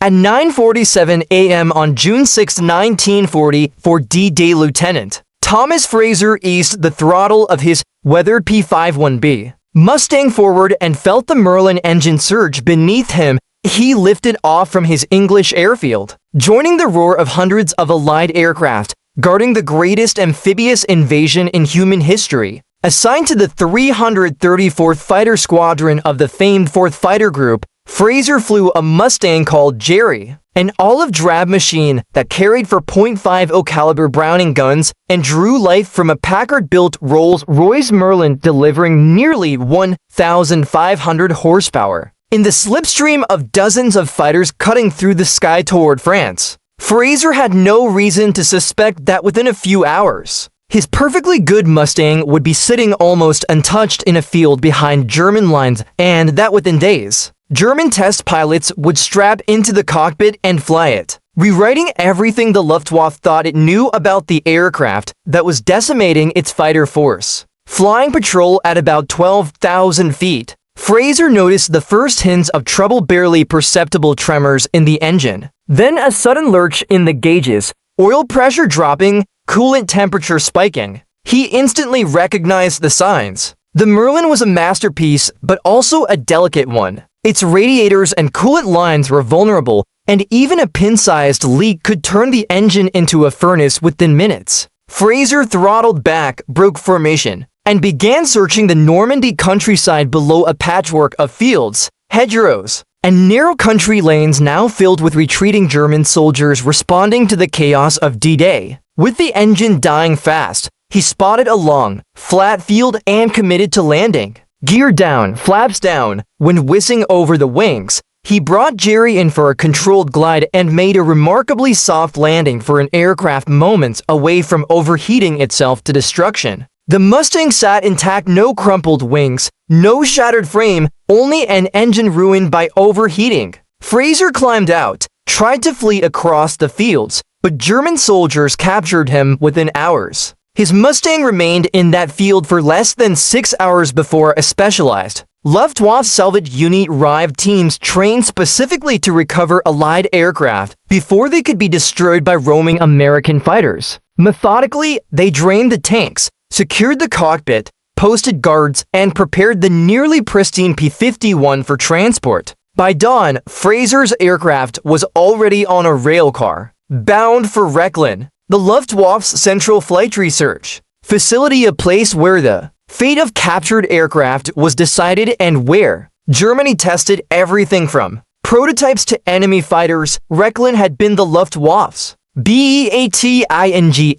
At 9:47 a.m. on June 6, 1940, for D-Day, Lieutenant Thomas Fraser eased the throttle of his weathered P-51B Mustang forward and felt the Merlin engine surge beneath him. He lifted off from his English airfield, joining the roar of hundreds of Allied aircraft, guarding the greatest amphibious invasion in human history. Assigned to the 334th Fighter Squadron of the famed 4th Fighter Group, Fraser flew a Mustang called Jerry, an olive drab machine that carried for .50 caliber Browning guns and drew life from a Packard-built Rolls-Royce Merlin, delivering nearly 1,500 horsepower. In the slipstream of dozens of fighters cutting through the sky toward France, Fraser had no reason to suspect that within a few hours, his perfectly good Mustang would be sitting almost untouched in a field behind German lines, and that within days, German test pilots would strap into the cockpit and fly it, rewriting everything the Luftwaffe thought it knew about the aircraft that was decimating its fighter force. Flying patrol at about 12,000 feet, Fraser noticed the first hints of trouble, barely perceptible tremors in the engine, then a sudden lurch in the gauges, oil pressure dropping, coolant temperature spiking. He instantly recognized the signs. The Merlin was a masterpiece, but also a delicate one. Its radiators and coolant lines were vulnerable, and even a pin-sized leak could turn the engine into a furnace within minutes. Fraser throttled back, broke formation, and began searching the Normandy countryside below, a patchwork of fields, hedgerows, and narrow country lanes now filled with retreating German soldiers responding to the chaos of D-Day. With the engine dying fast, he spotted a long, flat field and committed to landing. Gear down, flaps down, wind whizzing over the wings, he brought Jerry in for a controlled glide and made a remarkably soft landing for an aircraft moments away from overheating itself to destruction. The Mustang sat intact, no crumpled wings, no shattered frame, only an engine ruined by overheating. Fraser climbed out, tried to flee across the fields, but German soldiers captured him within hours. His Mustang remained in that field for less than 6 hours before a specialized Luftwaffe salvage unit arrived, teams trained specifically to recover Allied aircraft before they could be destroyed by roaming American fighters. Methodically, they drained the tanks, secured the cockpit, posted guards, and prepared the nearly pristine P-51 for transport. By dawn, Fraser's aircraft was already on a rail car, bound for Rechlin, the Luftwaffe's central flight research facility, a place where the fate of captured aircraft was decided and where Germany tested everything from prototypes to enemy fighters. Rechlin had been the Luftwaffe's BEATING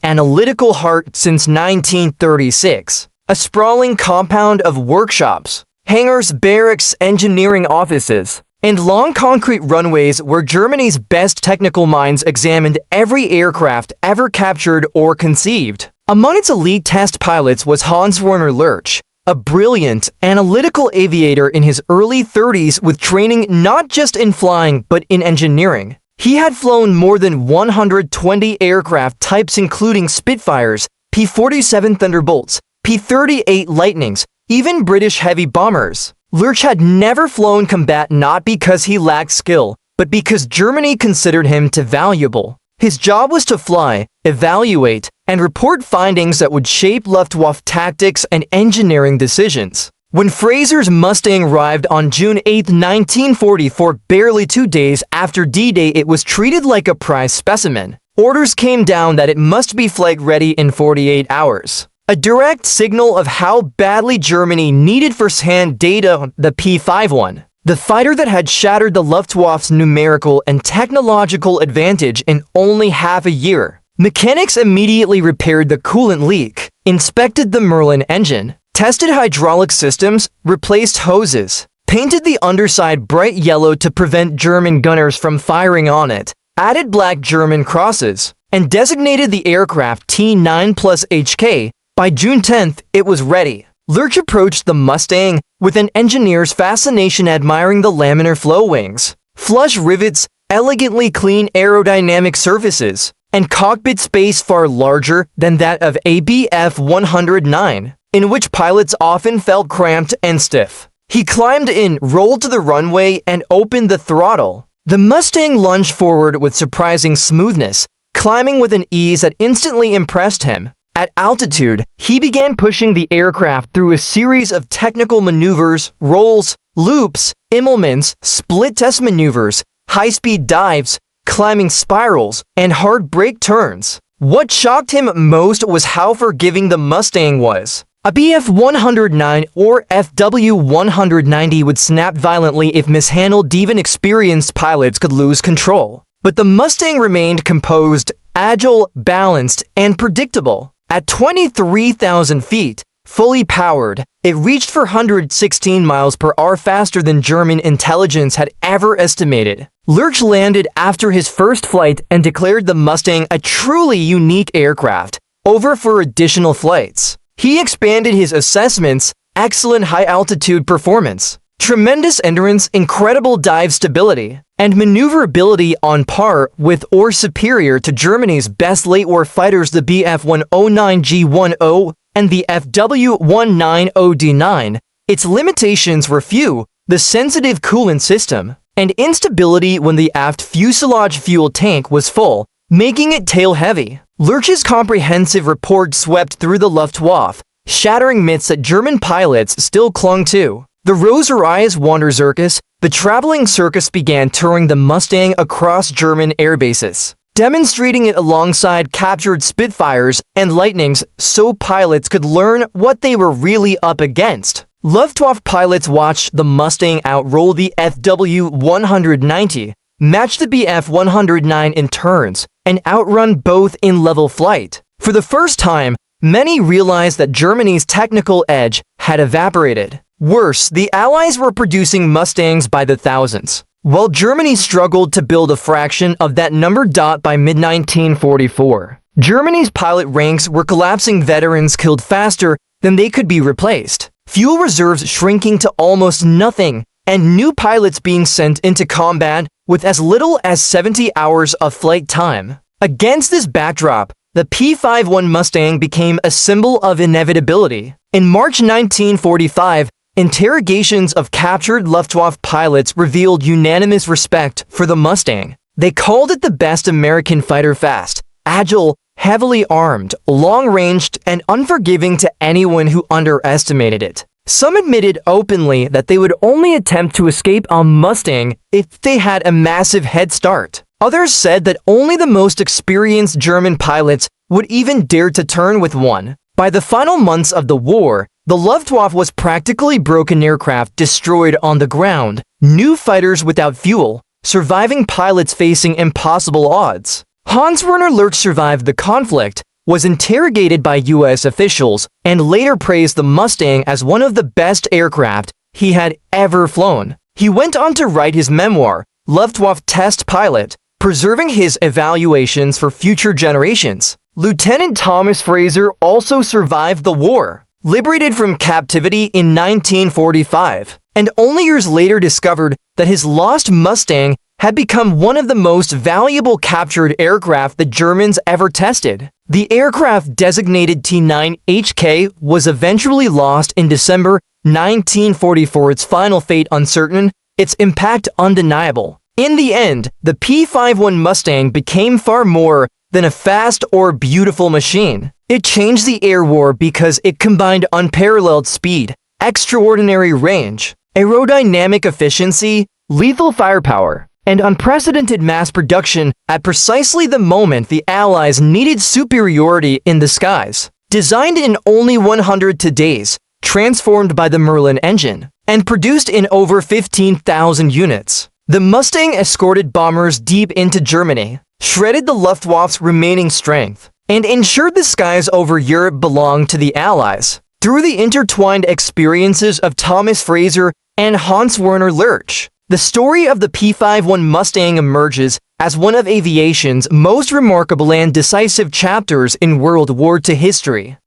analytical heart since 1936, a sprawling compound of workshops, hangars, barracks, engineering offices, and long concrete runways where Germany's best technical minds examined every aircraft ever captured or conceived. Among its elite test pilots was Hans-Werner Lerche, a brilliant, analytical aviator in his early 30s with training not just in flying but in engineering. He had flown more than 120 aircraft types including Spitfires, P-47 Thunderbolts, P-38 Lightnings, even British heavy bombers. Lerche had never flown combat, not because he lacked skill, but because Germany considered him too valuable. His job was to fly, evaluate, and report findings that would shape Luftwaffe tactics and engineering decisions. When Fraser's Mustang arrived on June 8, 1944, barely 2 days after D-Day, it was treated like a prize specimen. Orders came down that it must be flight-ready in 48 hours. A direct signal of how badly Germany needed first-hand data on the P-51, the fighter that had shattered the Luftwaffe's numerical and technological advantage in only half a year. Mechanics immediately repaired the coolant leak, inspected the Merlin engine, tested hydraulic systems, replaced hoses, painted the underside bright yellow to prevent German gunners from firing on it, added black German crosses, and designated the aircraft T9+HK. By June 10th, it was ready. Lerche approached the Mustang with an engineer's fascination, admiring the laminar flow wings, flush rivets, elegantly clean aerodynamic surfaces, and cockpit space far larger than that of a Bf-109, in which pilots often felt cramped and stiff. He climbed in, rolled to the runway, and opened the throttle. The Mustang lunged forward with surprising smoothness, climbing with an ease that instantly impressed him. At altitude, he began pushing the aircraft through a series of technical maneuvers, rolls, loops, immolments, split-test maneuvers, high-speed dives, climbing spirals, and hard brake turns. What shocked him most was how forgiving the Mustang was. A Bf-109 or FW-190 would snap violently if mishandled. Even experienced pilots could lose control. But the Mustang remained composed, agile, balanced, and predictable. At 23,000 feet, fully powered, it reached 416 miles per hour faster than German intelligence had ever estimated. Lerche landed after his first flight and declared the Mustang a truly unique aircraft, over for additional flights. He expanded his assessments: excellent high-altitude performance, tremendous endurance, incredible dive stability, and maneuverability on par with or superior to Germany's best late-war fighters, the Bf-109G10 and the FW-190D9. Its limitations were few: the sensitive coolant system, and instability when the aft fuselage fuel tank was full, making it tail-heavy. Lerche's comprehensive report swept through the Luftwaffe, shattering myths that German pilots still clung to. The Rosarius Wanderzirkus, the traveling circus, began touring the Mustang across German airbases, demonstrating it alongside captured Spitfires and Lightnings so pilots could learn what they were really up against. Luftwaffe pilots watched the Mustang outroll the FW-190, match the Bf-109 in turns, and outrun both in level flight. For the first time, many realized that Germany's technical edge had evaporated. Worse, the Allies were producing Mustangs by the thousands, while Germany struggled to build a fraction of that number. By mid-1944, Germany's pilot ranks were collapsing, veterans killed faster than they could be replaced, fuel reserves shrinking to almost nothing, and new pilots being sent into combat with as little as 70 hours of flight time. Against this backdrop, the P-51 Mustang became a symbol of inevitability. In March 1945, interrogations of captured Luftwaffe pilots revealed unanimous respect for the Mustang. They called it the best American fighter: fast, agile, heavily armed, long-ranged, and unforgiving to anyone who underestimated it. Some admitted openly that they would only attempt to escape a Mustang if they had a massive head start. Others said that only the most experienced German pilots would even dare to turn with one. By the final months of the war, the Luftwaffe was practically broken: aircraft destroyed on the ground, new fighters without fuel, surviving pilots facing impossible odds. Hans-Werner Lerche survived the conflict, was interrogated by U.S. officials, and later praised the Mustang as one of the best aircraft he had ever flown. He went on to write his memoir, Luftwaffe Test Pilot, preserving his evaluations for future generations. Lieutenant Thomas Fraser also survived the war, liberated from captivity in 1945, and only years later discovered that his lost Mustang had become one of the most valuable captured aircraft the Germans ever tested. The aircraft, designated T-9HK, was eventually lost in December 1944, its final fate uncertain, its impact undeniable. In the end, the P-51 Mustang became far more than a fast or beautiful machine. It changed the air war because it combined unparalleled speed, extraordinary range, aerodynamic efficiency, lethal firepower, and unprecedented mass production at precisely the moment the Allies needed superiority in the skies. Designed in only 102 days, transformed by the Merlin engine, and produced in over 15,000 units, the Mustang escorted bombers deep into Germany, shredded the Luftwaffe's remaining strength, and ensured the skies over Europe belonged to the Allies. Through the intertwined experiences of Thomas Fraser and Hans-Werner Lerche, the story of the P-51 Mustang emerges as one of aviation's most remarkable and decisive chapters in World War II history.